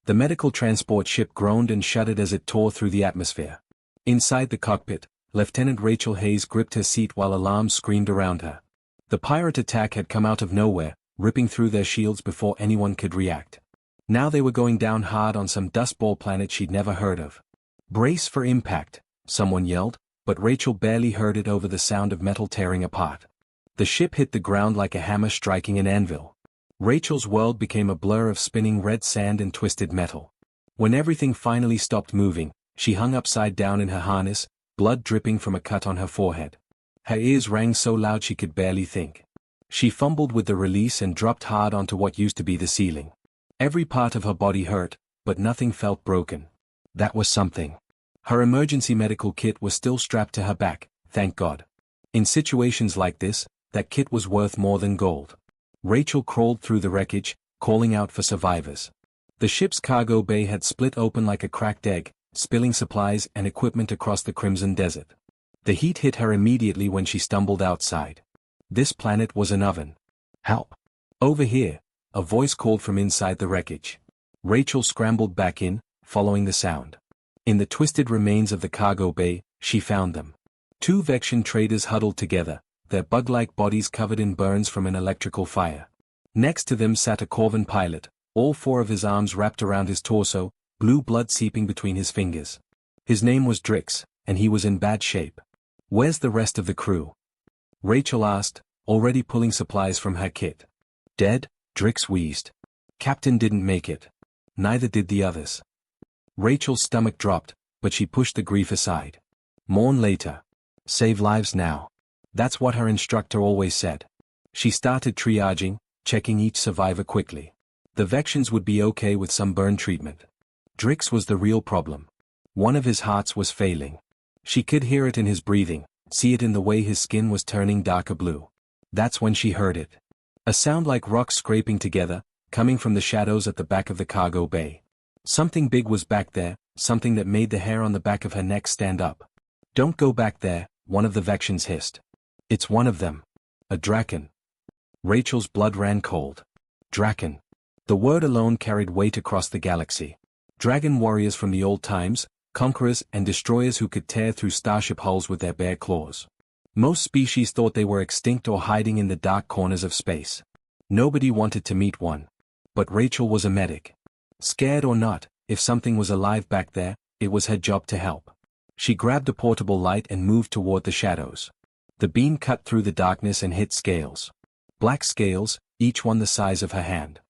The medical transport ship groaned and shuddered as it tore through the atmosphere. Inside the cockpit, Lieutenant Rachel Hayes gripped her seat while alarms screamed around her. The pirate attack had come out of nowhere, ripping through their shields before anyone could react. Now they were going down hard on some dustball planet she'd never heard of. "Brace for impact," someone yelled, but Rachel barely heard it over the sound of metal tearing apart. The ship hit the ground like a hammer striking an anvil. Rachel's world became a blur of spinning red sand and twisted metal. When everything finally stopped moving, she hung upside down in her harness, blood dripping from a cut on her forehead. Her ears rang so loud she could barely think. She fumbled with the release and dropped hard onto what used to be the ceiling. Every part of her body hurt, but nothing felt broken. That was something. Her emergency medical kit was still strapped to her back, thank God. In situations like this, that kit was worth more than gold. Rachel crawled through the wreckage, calling out for survivors. The ship's cargo bay had split open like a cracked egg, spilling supplies and equipment across the crimson desert. The heat hit her immediately when she stumbled outside. This planet was an oven. "Help! Over here," a voice called from inside the wreckage. Rachel scrambled back in, following the sound. In the twisted remains of the cargo bay, she found them. Two Vexian traders huddled together, their bug-like bodies covered in burns from an electrical fire. Next to them sat a Corvan pilot, all four of his arms wrapped around his torso, blue blood seeping between his fingers. His name was Drix, and he was in bad shape. "Where's the rest of the crew?" Rachel asked, already pulling supplies from her kit. "Dead," Drix wheezed. "Captain didn't make it. Neither did the others." Rachel's stomach dropped, but she pushed the grief aside. "Mourn later. Save lives now." That's what her instructor always said. She started triaging, checking each survivor quickly. The Vexians would be okay with some burn treatment. Drix was the real problem. One of his hearts was failing. She could hear it in his breathing, see it in the way his skin was turning darker blue. That's when she heard it. A sound like rocks scraping together, coming from the shadows at the back of the cargo bay. Something big was back there, something that made the hair on the back of her neck stand up. "Don't go back there," one of the Vexians hissed. "It's one of them. A Draken." Rachel's blood ran cold. Draken. The word alone carried weight across the galaxy. Dragon warriors from the old times, conquerors and destroyers who could tear through starship hulls with their bare claws. Most species thought they were extinct or hiding in the dark corners of space. Nobody wanted to meet one. But Rachel was a medic. Scared or not, if something was alive back there, it was her job to help. She grabbed a portable light and moved toward the shadows. The beam cut through the darkness and hit scales. Black scales, each one the size of her hand.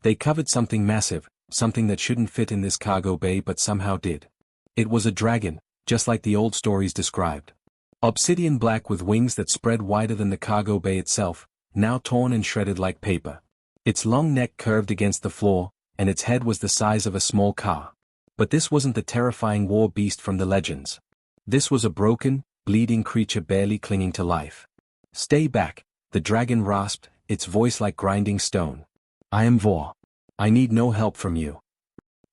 They covered something massive, something that shouldn't fit in this cargo bay but somehow did. It was a dragon, just like the old stories described. Obsidian black with wings that spread wider than the cargo bay itself, now torn and shredded like paper. Its long neck curved against the floor, and its head was the size of a small car. But this wasn't the terrifying war beast from the legends. This was a broken, bleeding creature barely clinging to life. "Stay back," the dragon rasped, its voice like grinding stone. "I am Vor. I need no help from you."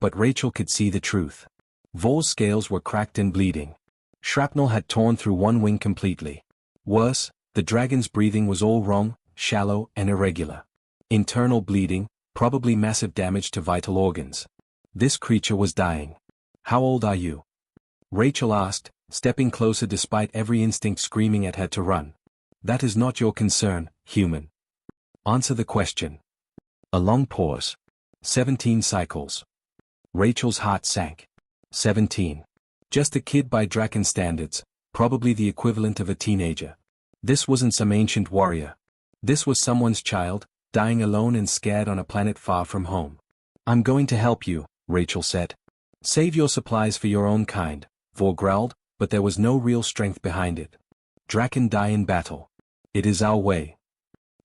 But Rachel could see the truth. Vor's scales were cracked and bleeding. Shrapnel had torn through one wing completely. Worse, the dragon's breathing was all wrong, shallow and irregular. Internal bleeding, probably massive damage to vital organs. This creature was dying. "How old are you?" Rachel asked, stepping closer despite every instinct screaming at her to run. "That is not your concern, human. Answer the question." A long pause. 17 cycles. Rachel's heart sank. 17. Just a kid by Draken standards, probably the equivalent of a teenager. This wasn't some ancient warrior. This was someone's child, dying alone and scared on a planet far from home. "I'm going to help you," Rachel said. "Save your supplies for your own kind," Vor growled, but there was no real strength behind it. "Draken die in battle. It is our way."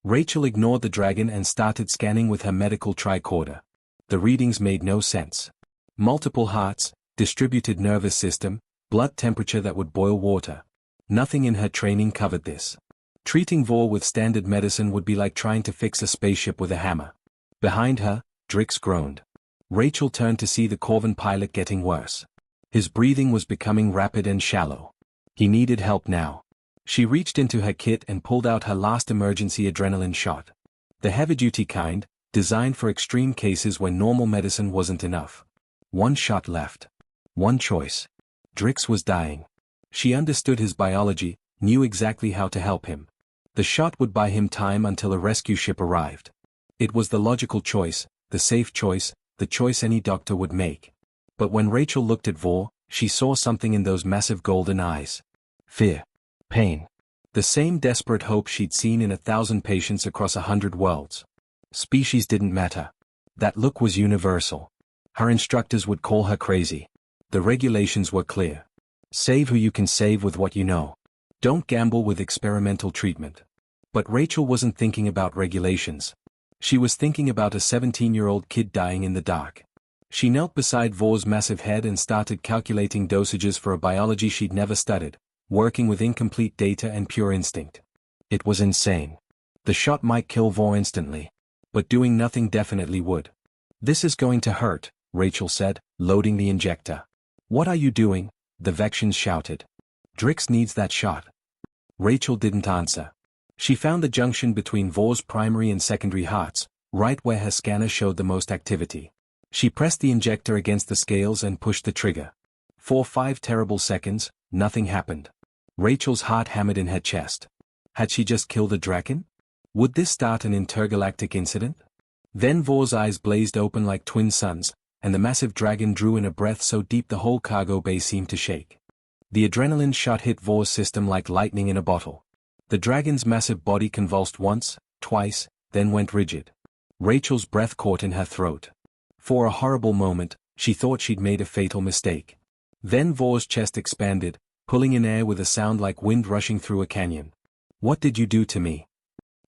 Rachel ignored the dragon and started scanning with her medical tricorder. The readings made no sense. Multiple hearts, distributed nervous system, blood temperature that would boil water. Nothing in her training covered this. Treating Vor with standard medicine would be like trying to fix a spaceship with a hammer. Behind her, Drix groaned. Rachel turned to see the Corvan pilot getting worse. His breathing was becoming rapid and shallow. He needed help now. She reached into her kit and pulled out her last emergency adrenaline shot. The heavy-duty kind, designed for extreme cases when normal medicine wasn't enough. One shot left. One choice. Drix was dying. She understood his biology, knew exactly how to help him. The shot would buy him time until a rescue ship arrived. It was the logical choice, the safe choice, the choice any doctor would make. But when Rachel looked at Vor, she saw something in those massive golden eyes. Fear. Pain. The same desperate hope she'd seen in 1,000 patients across 100 worlds. Species didn't matter. That look was universal. Her instructors would call her crazy. The regulations were clear. Save who you can save with what you know. Don't gamble with experimental treatment. But Rachel wasn't thinking about regulations. She was thinking about a 17-year-old kid dying in the dark. She knelt beside Vor's massive head and started calculating dosages for a biology she'd never studied, working with incomplete data and pure instinct. It was insane. The shot might kill Vor instantly. But doing nothing definitely would. This is going to hurt, Rachel said, loading the injector. What are you doing? The Vexians shouted. Drix needs that shot. Rachel didn't answer. She found the junction between Vor's primary and secondary hearts, right where her scanner showed the most activity. She pressed the injector against the scales and pushed the trigger. For 5 terrible seconds, nothing happened. Rachel's heart hammered in her chest. Had she just killed a dragon? Would this start an intergalactic incident? Then Vor's eyes blazed open like twin suns, and the massive dragon drew in a breath so deep the whole cargo bay seemed to shake. The adrenaline shot hit Vor's system like lightning in a bottle. The dragon's massive body convulsed once, twice, then went rigid. Rachel's breath caught in her throat. For a horrible moment, she thought she'd made a fatal mistake. Then Vor's chest expanded, pulling in air with a sound like wind rushing through a canyon. What did you do to me?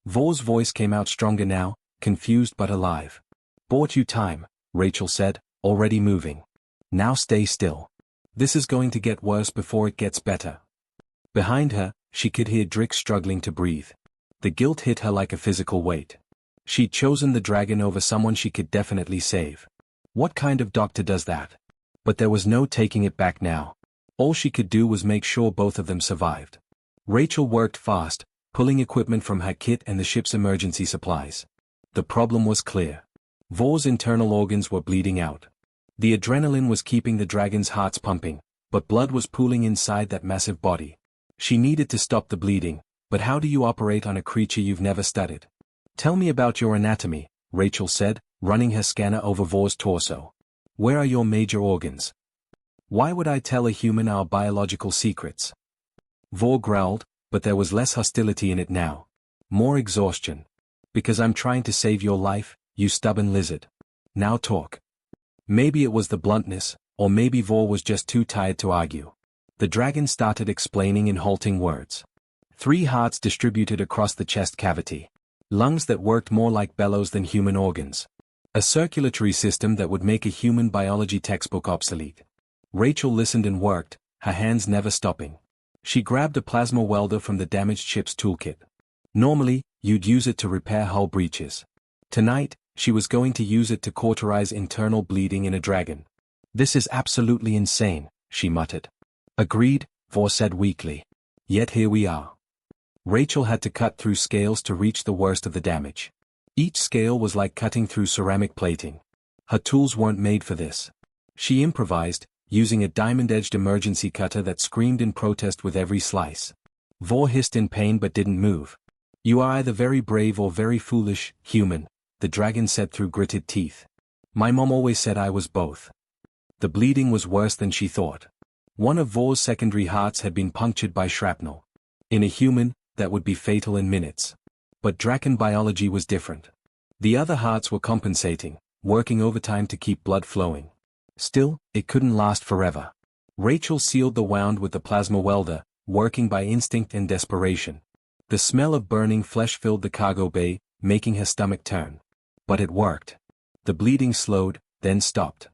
Vor's voice came out stronger now, confused but alive. Bought you time, Rachel said, already moving. Now stay still. This is going to get worse before it gets better. Behind her, she could hear Drix struggling to breathe. The guilt hit her like a physical weight. She'd chosen the dragon over someone she could definitely save. What kind of doctor does that? But there was no taking it back now. All she could do was make sure both of them survived. Rachel worked fast, pulling equipment from her kit and the ship's emergency supplies. The problem was clear. Vor's internal organs were bleeding out. The adrenaline was keeping the dragon's hearts pumping, but blood was pooling inside that massive body. She needed to stop the bleeding, but how do you operate on a creature you've never studied? Tell me about your anatomy, Rachel said, running her scanner over Vor's torso. Where are your major organs? Why would I tell a human our biological secrets? Vor growled, but there was less hostility in it now. More exhaustion. Because I'm trying to save your life, you stubborn lizard. Now talk. Maybe it was the bluntness, or maybe Vor was just too tired to argue. The dragon started explaining in halting words. 3 hearts distributed across the chest cavity. Lungs that worked more like bellows than human organs. A circulatory system that would make a human biology textbook obsolete. Rachel listened and worked, her hands never stopping. She grabbed a plasma welder from the damaged ship's toolkit. Normally, you'd use it to repair hull breaches. Tonight, she was going to use it to cauterize internal bleeding in a dragon. This is absolutely insane, she muttered. Agreed, Vor said weakly. Yet here we are. Rachel had to cut through scales to reach the worst of the damage. Each scale was like cutting through ceramic plating. Her tools weren't made for this. She improvised, using a diamond-edged emergency cutter that screamed in protest with every slice. Vor hissed in pain but didn't move. You are either very brave or very foolish, human, the dragon said through gritted teeth. My mom always said I was both. The bleeding was worse than she thought. One of Vor's secondary hearts had been punctured by shrapnel. In a human, that would be fatal in minutes. But dragon biology was different. The other hearts were compensating, working overtime to keep blood flowing. Still, it couldn't last forever. Rachel sealed the wound with the plasma welder, working by instinct and desperation. The smell of burning flesh filled the cargo bay, making her stomach turn. But it worked. The bleeding slowed, then stopped.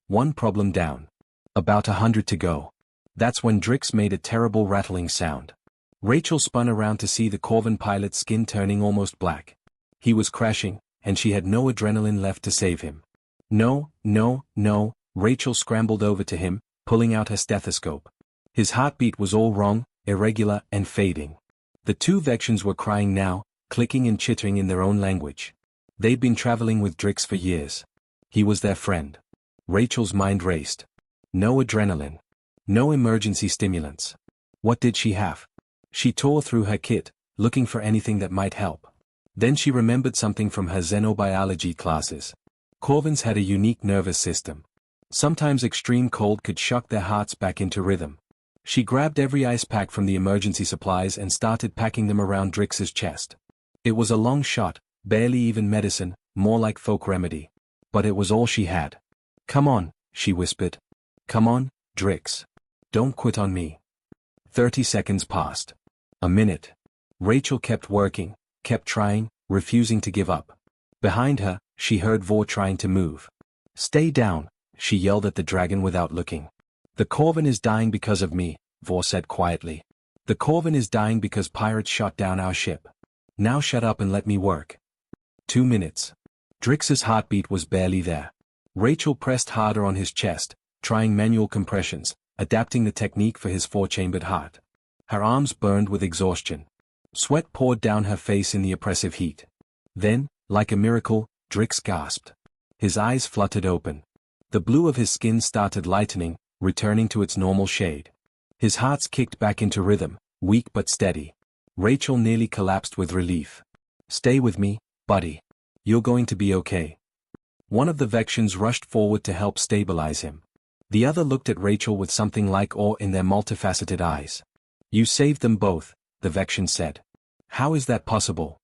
One problem down. About 100 to go. That's when Drix made a terrible rattling sound. Rachel spun around to see the Corvan pilot's skin turning almost black. He was crashing, and she had no adrenaline left to save him. No, no, no, Rachel scrambled over to him, pulling out her stethoscope. His heartbeat was all wrong, irregular, and fading. The 2 Vexians were crying now, clicking and chittering in their own language. They'd been traveling with Drix for years. He was their friend. Rachel's mind raced. No adrenaline. No emergency stimulants. What did she have? She tore through her kit, looking for anything that might help. Then she remembered something from her xenobiology classes. Corvins had a unique nervous system. Sometimes extreme cold could shock their hearts back into rhythm. She grabbed every ice pack from the emergency supplies and started packing them around Drix's chest. It was a long shot, barely even medicine, more like folk remedy. But it was all she had. "Come on," she whispered. "Come on, Drix. Don't quit on me." 30 seconds passed. A minute. Rachel kept working, kept trying, refusing to give up. Behind her, she heard Vor trying to move. "Stay down," she yelled at the dragon without looking. "The Corvin is dying because of me," Vor said quietly. "The Corvin is dying because pirates shot down our ship. Now shut up and let me work." 2 minutes. Drix's heartbeat was barely there. Rachel pressed harder on his chest, trying manual compressions, adapting the technique for his 4-chambered heart. Her arms burned with exhaustion. Sweat poured down her face in the oppressive heat. Then, like a miracle, Drix gasped. His eyes fluttered open. The blue of his skin started lightening, returning to its normal shade. His heart kicked back into rhythm, weak but steady. Rachel nearly collapsed with relief. "Stay with me, buddy. You're going to be okay." One of the Vexians rushed forward to help stabilize him. The other looked at Rachel with something like awe in their multifaceted eyes. "You saved them both," the Vexian said. "How is that possible?"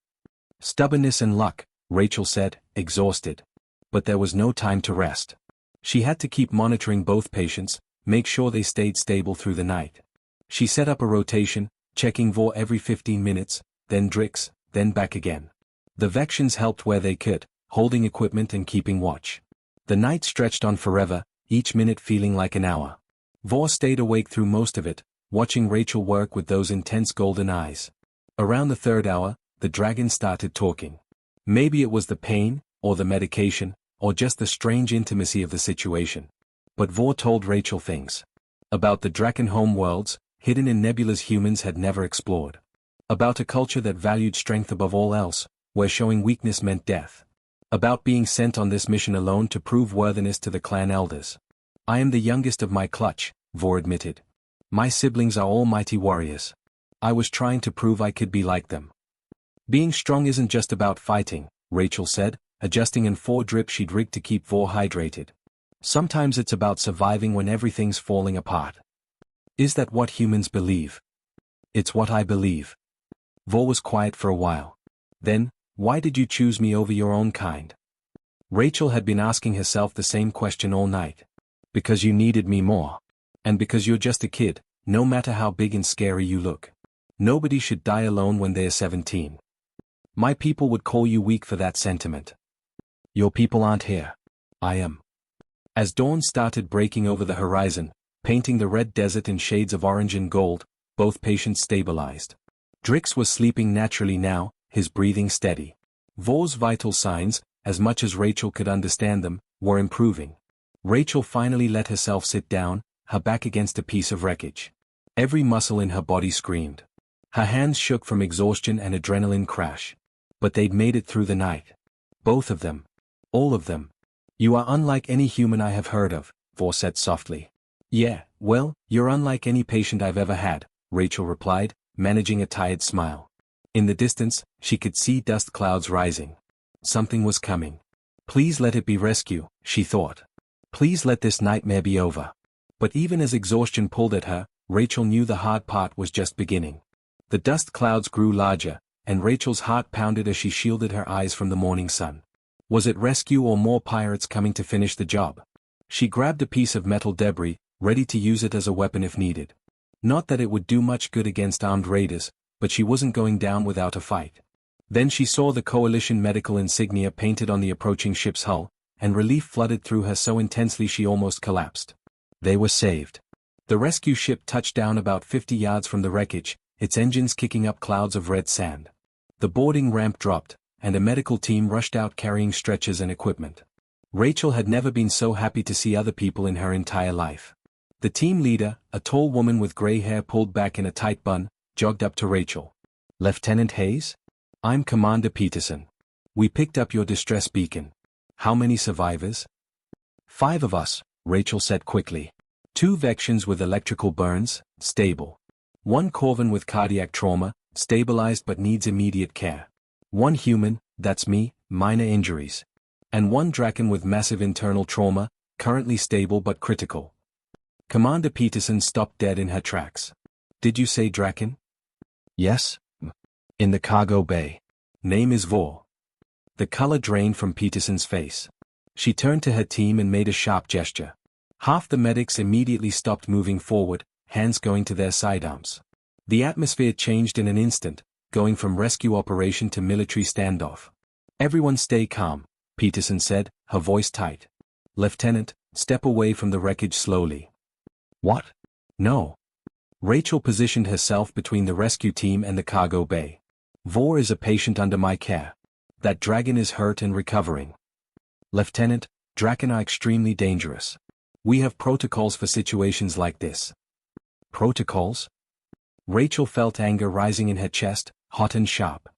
"Stubbornness and luck," Rachel said, exhausted. But there was no time to rest. She had to keep monitoring both patients, make sure they stayed stable through the night. She set up a rotation, checking Vor every 15 minutes, then Drix, then back again. The Vexians helped where they could, holding equipment and keeping watch. The night stretched on forever, each minute feeling like an hour. Vor stayed awake through most of it, watching Rachel work with those intense golden eyes. Around the 3rd hour, the dragon started talking. Maybe it was the pain, or the medication, or just the strange intimacy of the situation. But Vor told Rachel things. About the Draken homeworlds, hidden in nebulas humans had never explored. About a culture that valued strength above all else, where showing weakness meant death. About being sent on this mission alone to prove worthiness to the clan elders. "I am the youngest of my clutch," Vor admitted. "My siblings are all mighty warriors. I was trying to prove I could be like them." "Being strong isn't just about fighting," Rachel said, adjusting an 4-drip she'd rigged to keep Vor hydrated. "Sometimes it's about surviving when everything's falling apart." "Is that what humans believe?" "It's what I believe." Vor was quiet for a while. Then, "Why did you choose me over your own kind?" Rachel had been asking herself the same question all night. "Because you needed me more. And because you're just a kid, no matter how big and scary you look. Nobody should die alone when they're 17. My people would call you weak for that sentiment. Your people aren't here. I am." As dawn started breaking over the horizon, painting the red desert in shades of orange and gold, both patients stabilized. Drix was sleeping naturally now, his breathing steady. Vor's vital signs, as much as Rachel could understand them, were improving. Rachel finally let herself sit down, her back against a piece of wreckage. Every muscle in her body screamed. Her hands shook from exhaustion and adrenaline crash. But they'd made it through the night. Both of them. All of them. "You are unlike any human I have heard of," Vor said softly. "Yeah, well, you're unlike any patient I've ever had," Rachel replied, managing a tired smile. In the distance, she could see dust clouds rising. Something was coming. Please let it be rescue, she thought. Please let this nightmare be over. But even as exhaustion pulled at her, Rachel knew the hard part was just beginning. The dust clouds grew larger, and Rachel's heart pounded as she shielded her eyes from the morning sun. Was it rescue or more pirates coming to finish the job? She grabbed a piece of metal debris, ready to use it as a weapon if needed. Not that it would do much good against armed raiders, but she wasn't going down without a fight. Then she saw the Coalition medical insignia painted on the approaching ship's hull, and relief flooded through her so intensely she almost collapsed. They were saved. The rescue ship touched down about 50 yards from the wreckage, its engines kicking up clouds of red sand. The boarding ramp dropped, and a medical team rushed out carrying stretchers and equipment. Rachel had never been so happy to see other people in her entire life. The team leader, a tall woman with gray hair pulled back in a tight bun, jogged up to Rachel. "Lieutenant Hayes? I'm Commander Peterson. We picked up your distress beacon. How many survivors?" 5 of us, Rachel said quickly. 2 Vexians with electrical burns, stable. 1 Corvan with cardiac trauma, stabilized but needs immediate care. 1 human, that's me, minor injuries. And 1 Draken with massive internal trauma, currently stable but critical. Commander Peterson stopped dead in her tracks. Did you say Draken? Yes. In the cargo bay. Name is Vor. The color drained from Peterson's face. She turned to her team and made a sharp gesture. Half the medics immediately stopped moving forward, hands going to their sidearms. The atmosphere changed in an instant, going from rescue operation to military standoff. Everyone stay calm, Peterson said, her voice tight. Lieutenant, step away from the wreckage slowly. What? No. Rachel positioned herself between the rescue team and the cargo bay. Vor is a patient under my care. That dragon is hurt and recovering. Lieutenant, Draken are extremely dangerous. We have protocols for situations like this. Protocols? Rachel felt anger rising in her chest, hot and sharp.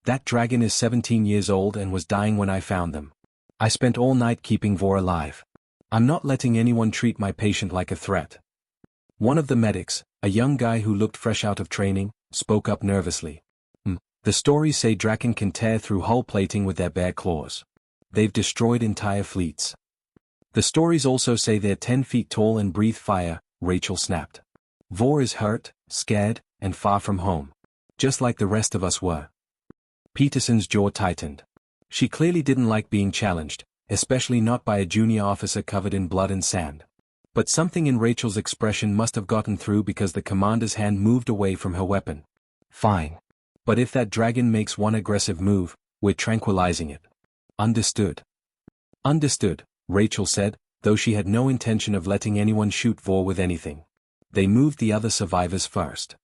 That dragon is 17 years old and was dying when I found them. I spent all night keeping Vor alive. I'm not letting anyone treat my patient like a threat. One of the medics, a young guy who looked fresh out of training, spoke up nervously. The stories say Draken can tear through hull plating with their bare claws. They've destroyed entire fleets. The stories also say they're 10 feet tall and breathe fire, Rachel snapped. Vor is hurt, scared, and far from home. Just like the rest of us were. Peterson's jaw tightened. She clearly didn't like being challenged, especially not by a junior officer covered in blood and sand. But something in Rachel's expression must have gotten through because the commander's hand moved away from her weapon. Fine. But if that dragon makes one aggressive move, we're tranquilizing it. Understood. Understood, Rachel said, though she had no intention of letting anyone shoot Vor with anything. They moved the other survivors first.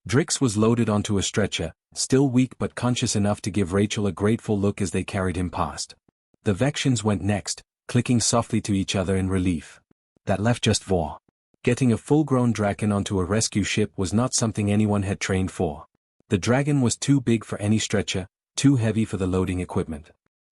Drix was loaded onto a stretcher, still weak but conscious enough to give Rachel a grateful look as they carried him past. The Vexians went next, clicking softly to each other in relief. That left just Vor. Getting a full-grown dragon onto a rescue ship was not something anyone had trained for. The dragon was too big for any stretcher, too heavy for the loading equipment.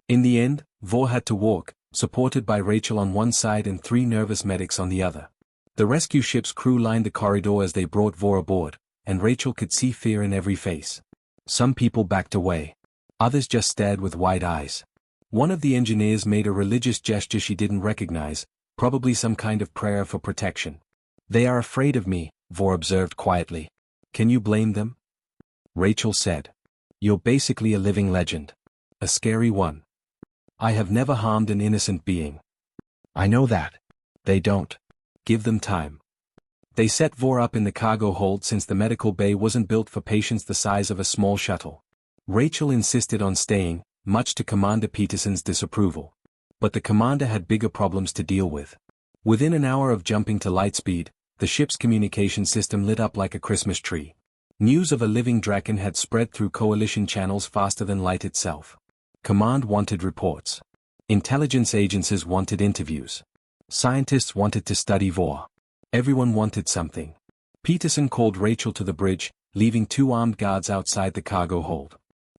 In the end, Vor had to walk, supported by Rachel on one side and 3 nervous medics on the other. The rescue ship's crew lined the corridor as they brought Vor aboard, and Rachel could see fear in every face. Some people backed away. Others just stared with wide eyes. One of the engineers made a religious gesture she didn't recognize, probably some kind of prayer for protection. They are afraid of me, Vor observed quietly. Can you blame them? Rachel said. You're basically a living legend. A scary one. I have never harmed an innocent being. I know that. They don't. Give them time. They set Vor up in the cargo hold since the medical bay wasn't built for patients the size of a small shuttle. Rachel insisted on staying, much to Commander Peterson's disapproval. But the commander had bigger problems to deal with. Within an hour of jumping to light speed, the ship's communication system lit up like a Christmas tree. News of a living dragon had spread through coalition channels faster than light itself. Command wanted reports. Intelligence agencies wanted interviews. Scientists wanted to study Vor. Everyone wanted something. Peterson called Rachel to the bridge, leaving 2 armed guards outside the cargo hold.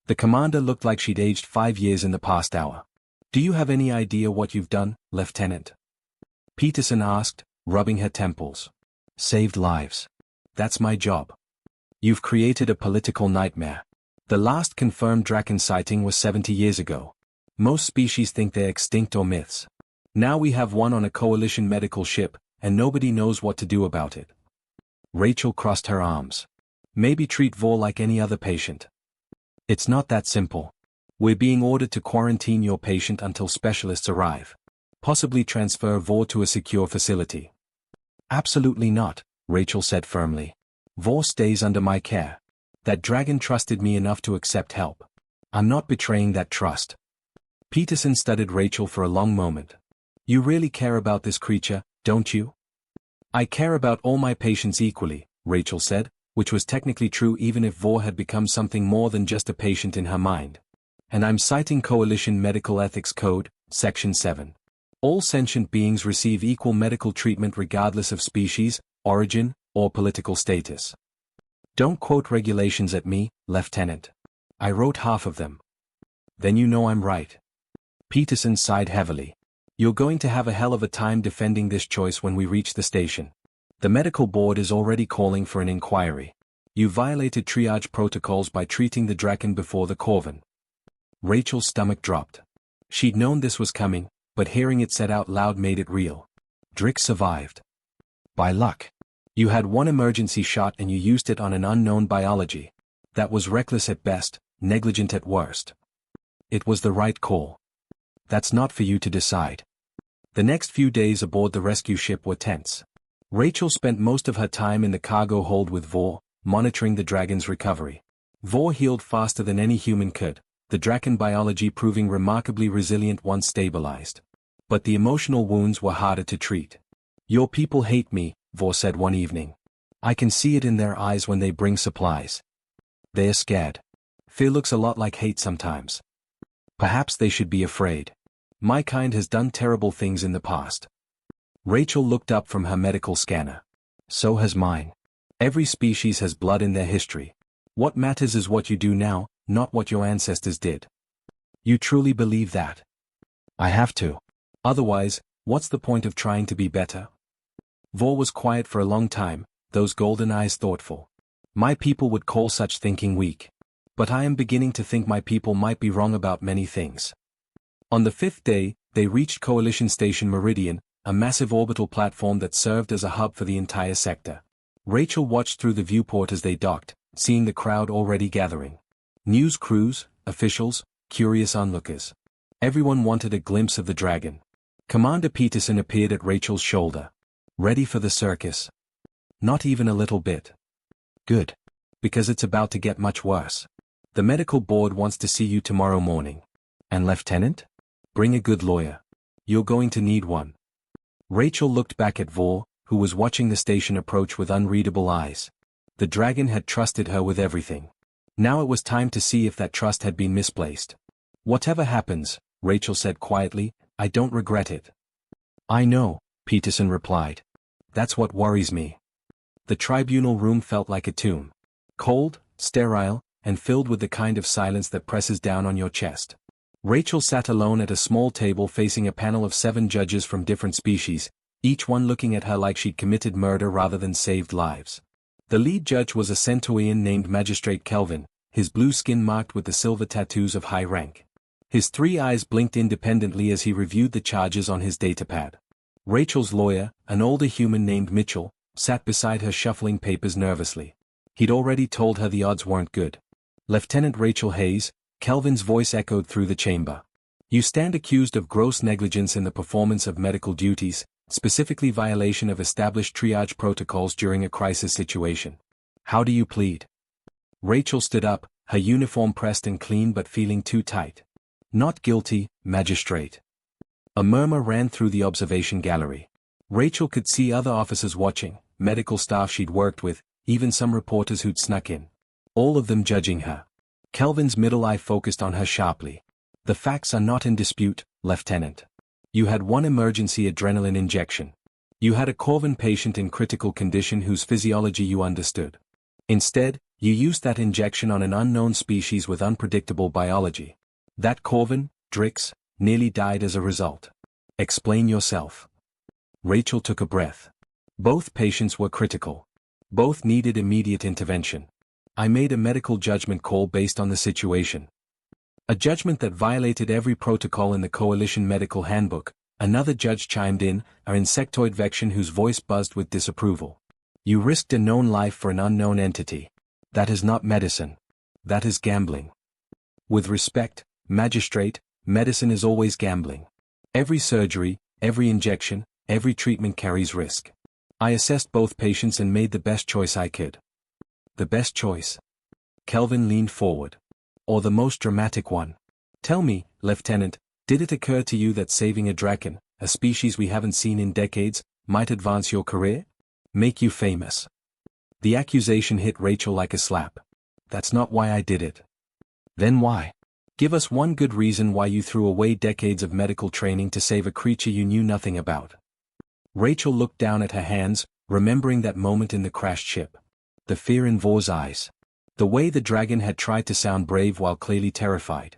The commander looked like she'd aged 5 years in the past hour. Do you have any idea what you've done, Lieutenant? Peterson asked, rubbing her temples. Saved lives. That's my job. You've created a political nightmare. The last confirmed dragon sighting was 70 years ago. Most species think they're extinct or myths. Now we have one on a coalition medical ship, and nobody knows what to do about it. Rachel crossed her arms. Maybe treat Vor like any other patient. It's not that simple. We're being ordered to quarantine your patient until specialists arrive. Possibly transfer Vor to a secure facility. Absolutely not, Rachel said firmly. Vor stays under my care. That dragon trusted me enough to accept help. I'm not betraying that trust. Peterson studied Rachel for a long moment. You really care about this creature, don't you? I care about all my patients equally, Rachel said, which was technically true even if Vor had become something more than just a patient in her mind. And I'm citing Coalition Medical Ethics Code, Section 7. All sentient beings receive equal medical treatment regardless of species, origin, or political status. Don't quote regulations at me, Lieutenant. I wrote half of them. Then you know I'm right. Peterson sighed heavily. You're going to have a hell of a time defending this choice when we reach the station. The medical board is already calling for an inquiry. You violated triage protocols by treating the Draken before the Corvin. Rachel's stomach dropped. She'd known this was coming, but hearing it said out loud made it real. Drix survived. By luck. You had one emergency shot and you used it on an unknown biology. That was reckless at best, negligent at worst. It was the right call. That's not for you to decide. The next few days aboard the rescue ship were tense. Rachel spent most of her time in the cargo hold with Vor, monitoring the Dragon's recovery. Vor healed faster than any human could, the Draken biology proving remarkably resilient once stabilized. But the emotional wounds were harder to treat. Your people hate me, Vor said one evening. I can see it in their eyes when they bring supplies. They're scared. Fear looks a lot like hate sometimes. Perhaps they should be afraid. My kind has done terrible things in the past. Rachel looked up from her medical scanner. So has mine. Every species has blood in their history. What matters is what you do now, not what your ancestors did. You truly believe that? I have to. Otherwise, what's the point of trying to be better? Vor was quiet for a long time, those golden eyes thoughtful. My people would call such thinking weak. But I am beginning to think my people might be wrong about many things. On the fifth day, they reached Coalition Station Meridian, a massive orbital platform that served as a hub for the entire sector. Rachel watched through the viewport as they docked, seeing the crowd already gathering. News crews, officials, curious onlookers. Everyone wanted a glimpse of the Dragon. Commander Peterson appeared at Rachel's shoulder. Ready for the circus? Not even a little bit. Good. Because it's about to get much worse. The medical board wants to see you tomorrow morning. And Lieutenant? Bring a good lawyer. You're going to need one. Rachel looked back at Vor, who was watching the station approach with unreadable eyes. The Dragon had trusted her with everything. Now it was time to see if that trust had been misplaced. Whatever happens, Rachel said quietly, I don't regret it. I know, Peterson replied. That's what worries me. The tribunal room felt like a tomb. Cold, sterile, and filled with the kind of silence that presses down on your chest. Rachel sat alone at a small table facing a panel of 7 judges from different species, each one looking at her like she'd committed murder rather than saved lives. The lead judge was a Centaurian named Magistrate Kelvin, his blue skin marked with the silver tattoos of high rank. His 3 eyes blinked independently as he reviewed the charges on his datapad. Rachel's lawyer, an older human named Mitchell, sat beside her shuffling papers nervously. He'd already told her the odds weren't good. Lieutenant Rachel Hayes, Kelvin's voice echoed through the chamber. You stand accused of gross negligence in the performance of medical duties, specifically violation of established triage protocols during a crisis situation. How do you plead? Rachel stood up, her uniform pressed and clean but feeling too tight. Not guilty, Magistrate. A murmur ran through the observation gallery. Rachel could see other officers watching, medical staff she'd worked with, even some reporters who'd snuck in. All of them judging her. Kelvin's middle eye focused on her sharply. The facts are not in dispute, Lieutenant. You had one emergency adrenaline injection. You had a Corvin patient in critical condition whose physiology you understood. Instead, you used that injection on an unknown species with unpredictable biology. That Corvin, Drix, nearly died as a result. Explain yourself. Rachel took a breath. Both patients were critical. Both needed immediate intervention. I made a medical judgment call based on the situation. A judgment that violated every protocol in the Coalition Medical Handbook. Another judge chimed in, an insectoid vection whose voice buzzed with disapproval. You risked a known life for an unknown entity. That is not medicine. That is gambling. With respect, Magistrate, medicine is always gambling. Every surgery, every injection, every treatment carries risk. I assessed both patients and made the best choice I could. The best choice? Kelvin leaned forward. Or the most dramatic one? Tell me, Lieutenant, did it occur to you that saving a Draken, a species we haven't seen in decades, might advance your career? Make you famous? The accusation hit Rachel like a slap. That's not why I did it. Then why? Give us one good reason why you threw away decades of medical training to save a creature you knew nothing about. Rachel looked down at her hands, remembering that moment in the crashed ship. The fear in Vor's eyes. The way the Dragon had tried to sound brave while clearly terrified.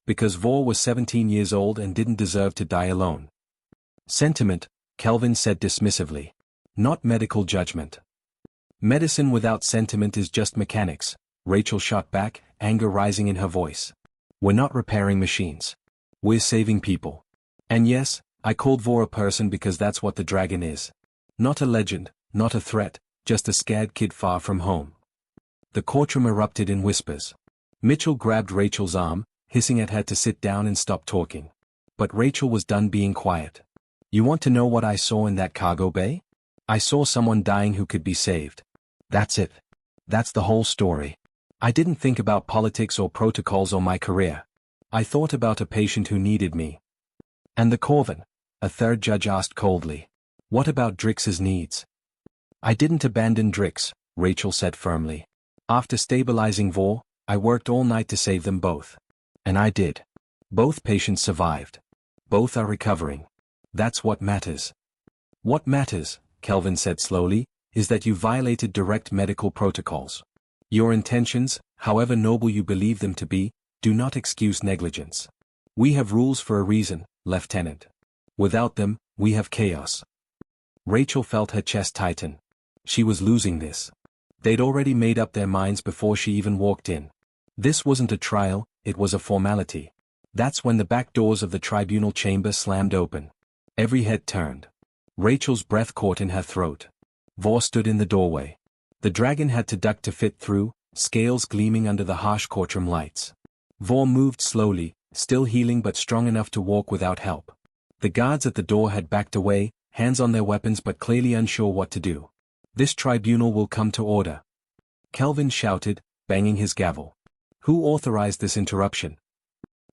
Because Vor was 17 years old and didn't deserve to die alone. Sentiment, Kelvin said dismissively. Not medical judgment. Medicine without sentiment is just mechanics, Rachel shot back, anger rising in her voice. We're not repairing machines. We're saving people. And yes, I called Vor a person because that's what the dragon is. Not a legend, not a threat, just a scared kid far from home. The courtroom erupted in whispers. Mitchell grabbed Rachel's arm, hissing at her to sit down and stop talking. But Rachel was done being quiet. You want to know what I saw in that cargo bay? I saw someone dying who could be saved. That's it. That's the whole story. I didn't think about politics or protocols or my career. I thought about a patient who needed me. And the Corvin? A third judge asked coldly. What about Drix's needs? I didn't abandon Drix, Rachel said firmly. After stabilizing Vor, I worked all night to save them both. And I did. Both patients survived. Both are recovering. That's what matters. What matters, Kelvin said slowly, is that you violated direct medical protocols. Your intentions, however noble you believe them to be, do not excuse negligence. We have rules for a reason, Lieutenant. Without them, we have chaos. Rachel felt her chest tighten. She was losing this. They'd already made up their minds before she even walked in. This wasn't a trial, it was a formality. That's when the back doors of the tribunal chamber slammed open. Every head turned. Rachel's breath caught in her throat. Vor stood in the doorway. The dragon had to duck to fit through, scales gleaming under the harsh courtroom lights. Vor moved slowly, still healing but strong enough to walk without help. The guards at the door had backed away, hands on their weapons but clearly unsure what to do. This tribunal will come to order. Kelvin shouted, banging his gavel. Who authorized this interruption?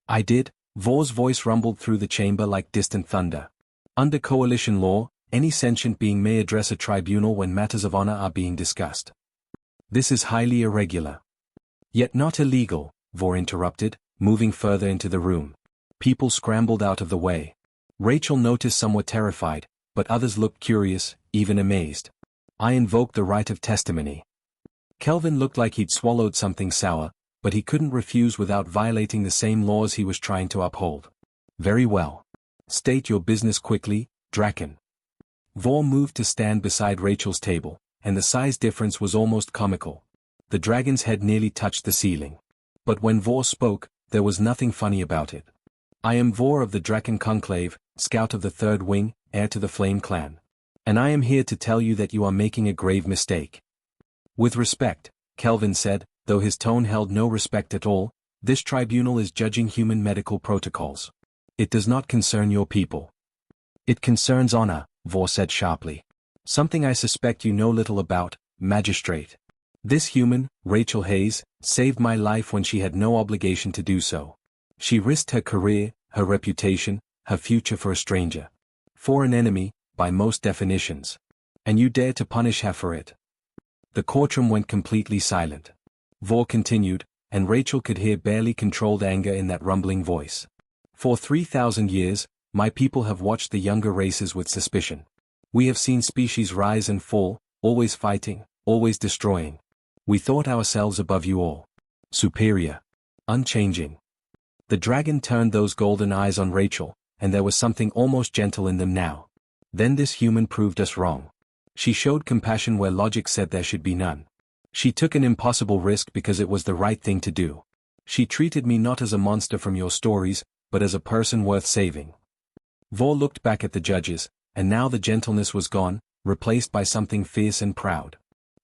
I did, Vor's voice rumbled through the chamber like distant thunder. Under coalition law, any sentient being may address a tribunal when matters of honor are being discussed. This is highly irregular. Yet not illegal, Vor interrupted, moving further into the room. People scrambled out of the way. Rachel noticed some were terrified, but others looked curious, even amazed. I invoke the right of testimony. Kelvin looked like he'd swallowed something sour, but he couldn't refuse without violating the same laws he was trying to uphold. Very well. State your business quickly, Draken. Vor moved to stand beside Rachel's table, and the size difference was almost comical. The dragon's head nearly touched the ceiling. But when Vor spoke, there was nothing funny about it. I am Vor of the Draken Conclave, scout of the Third Wing, heir to the Flame Clan. And I am here to tell you that you are making a grave mistake. With respect, Kelvin said, though his tone held no respect at all, this tribunal is judging human medical protocols. It does not concern your people. It concerns honor, Vor said sharply. Something I suspect you know little about, magistrate. This human, Rachel Hayes, saved my life when she had no obligation to do so. She risked her career, her reputation, her future for a stranger. For an enemy, by most definitions. And you dare to punish her for it. The courtroom went completely silent. Vor continued, and Rachel could hear barely controlled anger in that rumbling voice. For 3,000 years, my people have watched the younger races with suspicion. We have seen species rise and fall, always fighting, always destroying. We thought ourselves above you all. Superior. Unchanging. The dragon turned those golden eyes on Rachel, and there was something almost gentle in them now. Then this human proved us wrong. She showed compassion where logic said there should be none. She took an impossible risk because it was the right thing to do. She treated me not as a monster from your stories, but as a person worth saving. Vor looked back at the judges, and now the gentleness was gone, replaced by something fierce and proud.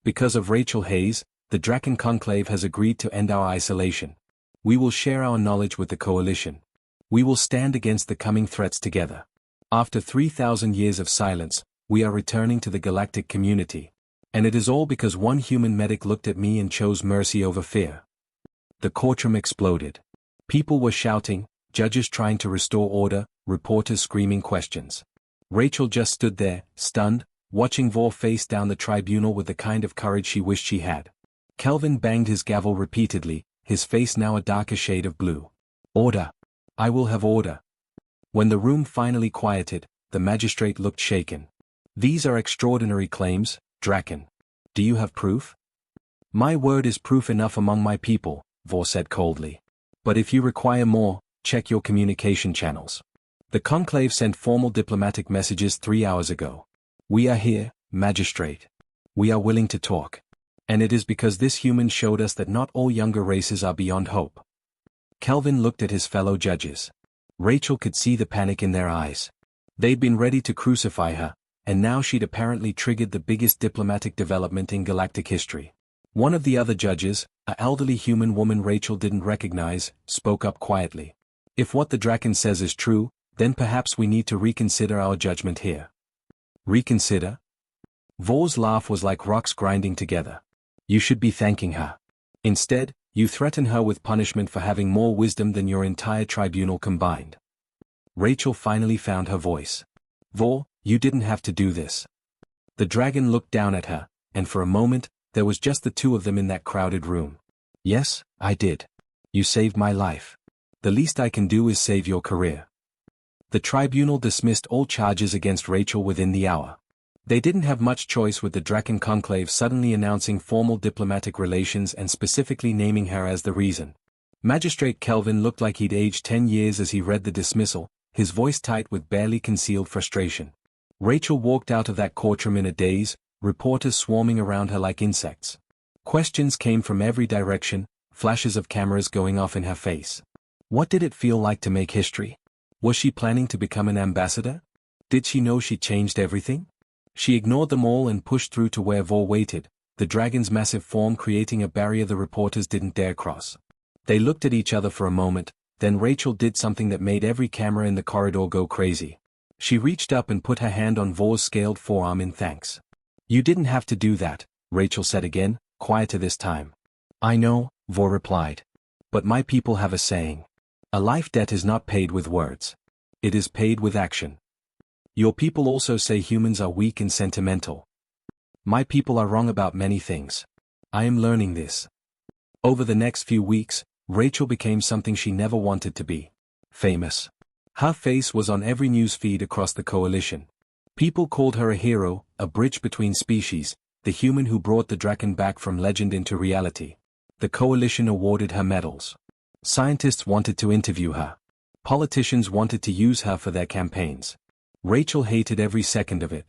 Because of Rachel Hayes, the Draken Conclave has agreed to end our isolation. We will share our knowledge with the coalition. We will stand against the coming threats together. After 3,000 years of silence, we are returning to the galactic community. And it is all because one human medic looked at me and chose mercy over fear. The courtroom exploded. People were shouting, judges trying to restore order, reporters screaming questions. Rachel just stood there, stunned, watching Vor face down the tribunal with the kind of courage she wished she had. Kelvin banged his gavel repeatedly, his face now a darker shade of blue. Order. I will have order. When the room finally quieted, the magistrate looked shaken. These are extraordinary claims, Draken. Do you have proof? My word is proof enough among my people, Vor said coldly. But if you require more, check your communication channels. The conclave sent formal diplomatic messages 3 hours ago. We are here, magistrate. We are willing to talk. And it is because this human showed us that not all younger races are beyond hope. Kelvin looked at his fellow judges. Rachel could see the panic in their eyes. They'd been ready to crucify her, and now she'd apparently triggered the biggest diplomatic development in galactic history. One of the other judges, an elderly human woman Rachel didn't recognize, spoke up quietly. If what the Draken says is true, then perhaps we need to reconsider our judgment here. Reconsider? Vor's laugh was like rocks grinding together. You should be thanking her. Instead, you threaten her with punishment for having more wisdom than your entire tribunal combined. Rachel finally found her voice. Vor, you didn't have to do this. The dragon looked down at her, and for a moment, there was just the two of them in that crowded room. Yes, I did. You saved my life. The least I can do is save your career. The tribunal dismissed all charges against Rachel within the hour. They didn't have much choice with the Draken Conclave suddenly announcing formal diplomatic relations and specifically naming her as the reason. Magistrate Kelvin looked like he'd aged 10 years as he read the dismissal, his voice tight with barely concealed frustration. Rachel walked out of that courtroom in a daze, reporters swarming around her like insects. Questions came from every direction, flashes of cameras going off in her face. What did it feel like to make history? Was she planning to become an ambassador? Did she know she changed everything? She ignored them all and pushed through to where Vor waited, the dragon's massive form creating a barrier the reporters didn't dare cross. They looked at each other for a moment, then Rachel did something that made every camera in the corridor go crazy. She reached up and put her hand on Vor's scaled forearm in thanks. You didn't have to do that, Rachel said again, quieter this time. I know, Vor replied. But my people have a saying. A life debt is not paid with words. It is paid with action. Your people also say humans are weak and sentimental. My people are wrong about many things. I am learning this. Over the next few weeks, Rachel became something she never wanted to be. Famous. Her face was on every news feed across the coalition. People called her a hero, a bridge between species, the human who brought the Draken back from legend into reality. The coalition awarded her medals. Scientists wanted to interview her. Politicians wanted to use her for their campaigns. Rachel hated every second of it.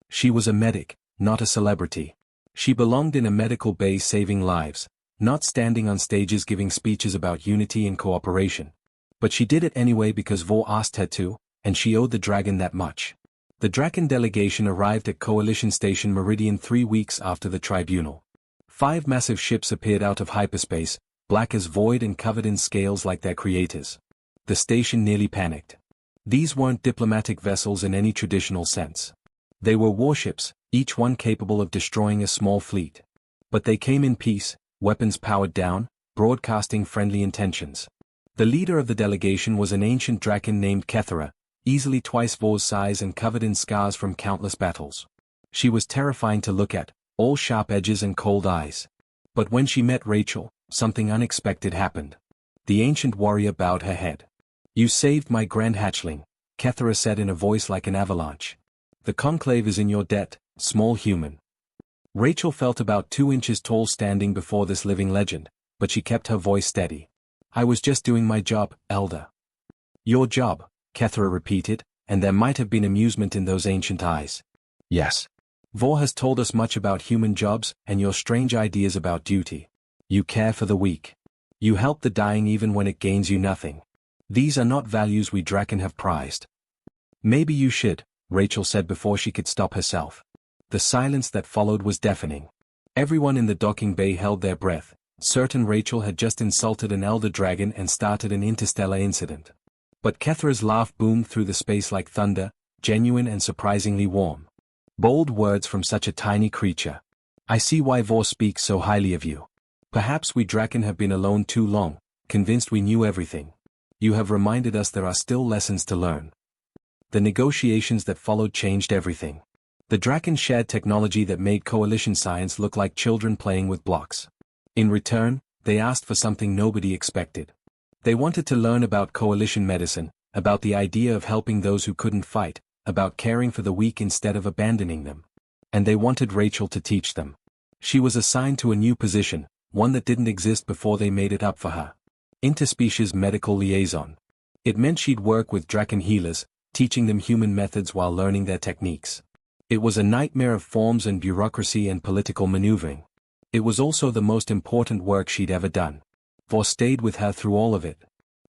She was a medic, not a celebrity. She belonged in a medical bay saving lives, not standing on stages giving speeches about unity and cooperation. But she did it anyway because Vor asked her to, and she owed the dragon that much. The Draken delegation arrived at Coalition Station Meridian 3 weeks after the tribunal. 5 massive ships appeared out of hyperspace, black as void and covered in scales like their creators. The station nearly panicked. These weren't diplomatic vessels in any traditional sense. They were warships, each one capable of destroying a small fleet. But they came in peace, weapons powered down, broadcasting friendly intentions. The leader of the delegation was an ancient draken named Kethera, easily twice Vor's size and covered in scars from countless battles. She was terrifying to look at, all sharp edges and cold eyes. But when she met Rachel, something unexpected happened. The ancient warrior bowed her head. You saved my grand hatchling, Kethera said in a voice like an avalanche. The conclave is in your debt, small human. Rachel felt about 2 inches tall standing before this living legend, but she kept her voice steady. I was just doing my job, Elder. Your job, Kethera repeated, and there might have been amusement in those ancient eyes. Yes. Vor has told us much about human jobs and your strange ideas about duty. You care for the weak. You help the dying even when it gains you nothing. These are not values we Draken have prized. Maybe you should, Rachel said before she could stop herself. The silence that followed was deafening. Everyone in the docking bay held their breath, certain Rachel had just insulted an elder dragon and started an interstellar incident. But Kethera's laugh boomed through the space like thunder, genuine and surprisingly warm. Bold words from such a tiny creature. I see why Vor speaks so highly of you. Perhaps we Draken have been alone too long, convinced we knew everything. You have reminded us there are still lessons to learn. The negotiations that followed changed everything. The Draken shared technology that made coalition science look like children playing with blocks. In return, they asked for something nobody expected. They wanted to learn about coalition medicine, about the idea of helping those who couldn't fight, about caring for the weak instead of abandoning them. And they wanted Rachel to teach them. She was assigned to a new position, one that didn't exist before they made it up for her. Interspecies medical liaison. It meant she'd work with Draken healers, teaching them human methods while learning their techniques. It was a nightmare of forms and bureaucracy and political maneuvering. It was also the most important work she'd ever done. Vor stayed with her through all of it.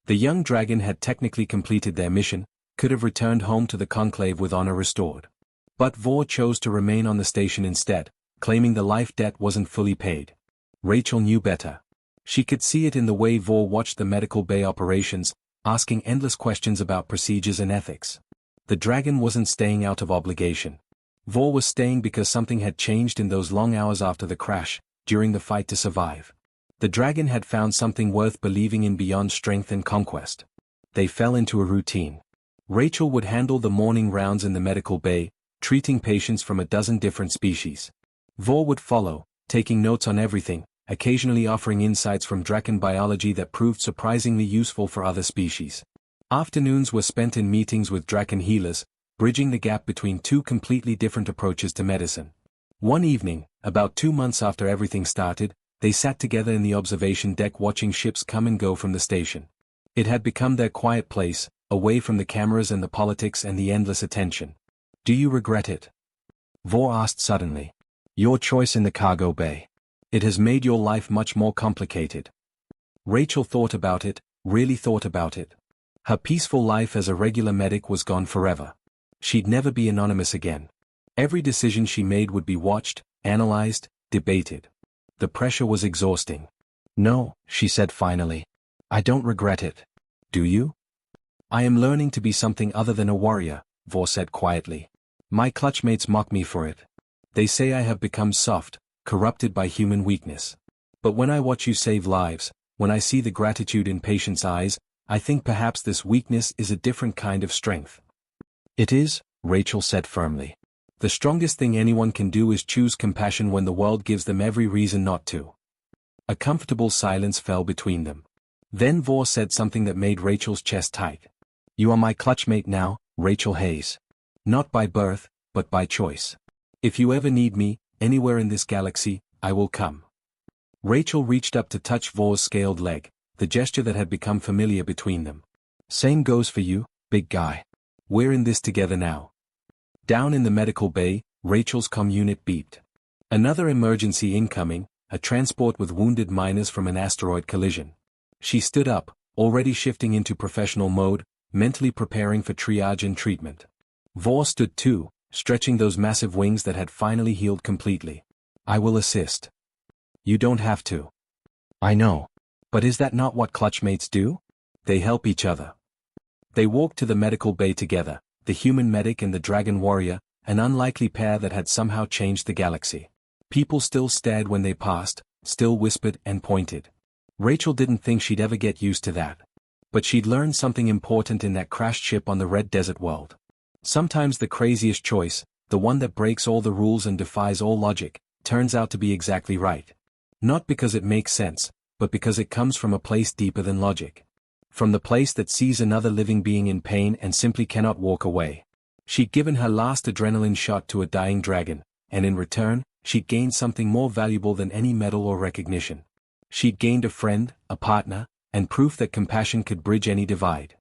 The young dragon had technically completed their mission, could have returned home to the conclave with honor restored. But Vor chose to remain on the station instead, claiming the life debt wasn't fully paid. Rachel knew better. She could see it in the way Vor watched the medical bay operations, asking endless questions about procedures and ethics. The dragon wasn't staying out of obligation. Vor was staying because something had changed in those long hours after the crash, during the fight to survive. The dragon had found something worth believing in beyond strength and conquest. They fell into a routine. Rachel would handle the morning rounds in the medical bay, treating patients from a dozen different species. Vor would follow, taking notes on everything, occasionally offering insights from dragon biology that proved surprisingly useful for other species. Afternoons were spent in meetings with dragon healers, bridging the gap between two completely different approaches to medicine. One evening, about 2 months after everything started, they sat together in the observation deck watching ships come and go from the station. It had become their quiet place, away from the cameras and the politics and the endless attention. "Do you regret it?" Vor asked suddenly. "Your choice in the cargo bay. It has made your life much more complicated." Rachel thought about it, really thought about it. Her peaceful life as a regular medic was gone forever. She'd never be anonymous again. Every decision she made would be watched, analyzed, debated. The pressure was exhausting. "No," she said finally. "I don't regret it. Do you?" "I am learning to be something other than a warrior," Vor said quietly. "My clutchmates mock me for it. They say I have become soft, corrupted by human weakness. But when I watch you save lives, when I see the gratitude in patients' eyes, I think perhaps this weakness is a different kind of strength." "It is," Rachel said firmly. "The strongest thing anyone can do is choose compassion when the world gives them every reason not to." A comfortable silence fell between them. Then Vor said something that made Rachel's chest tight. "You are my clutchmate now, Rachel Hayes. Not by birth, but by choice. If you ever need me, anywhere in this galaxy, I will come." Rachel reached up to touch Vor's scaled leg, the gesture that had become familiar between them. "Same goes for you, big guy. We're in this together now." Down in the medical bay, Rachel's comm unit beeped. Another emergency incoming, a transport with wounded miners from an asteroid collision. She stood up, already shifting into professional mode, mentally preparing for triage and treatment. Vor stood too, stretching those massive wings that had finally healed completely. "I will assist." "You don't have to." "I know. But is that not what clutchmates do? They help each other." They walked to the medical bay together, the human medic and the dragon warrior, an unlikely pair that had somehow changed the galaxy. People still stared when they passed, still whispered and pointed. Rachel didn't think she'd ever get used to that. But she'd learned something important in that crashed ship on the red desert world. Sometimes the craziest choice, the one that breaks all the rules and defies all logic, turns out to be exactly right. Not because it makes sense, but because it comes from a place deeper than logic. From the place that sees another living being in pain and simply cannot walk away. She'd given her last adrenaline shot to a dying dragon, and in return, she'd gained something more valuable than any medal or recognition. She'd gained a friend, a partner, and proof that compassion could bridge any divide.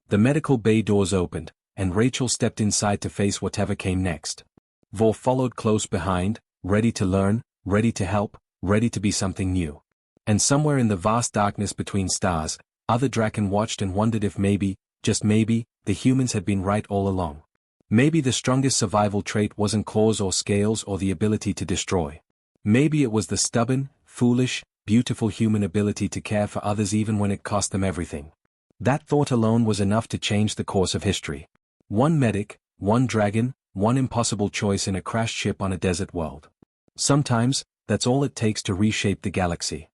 The medical bay doors opened, and Rachel stepped inside to face whatever came next. Vor followed close behind, ready to learn, ready to help, ready to be something new. And somewhere in the vast darkness between stars, other draken watched and wondered if maybe, just maybe, the humans had been right all along. Maybe the strongest survival trait wasn't claws or scales or the ability to destroy. Maybe it was the stubborn, foolish, beautiful human ability to care for others even when it cost them everything. That thought alone was enough to change the course of history. One medic, one dragon, one impossible choice in a crashed ship on a desert world. Sometimes, that's all it takes to reshape the galaxy.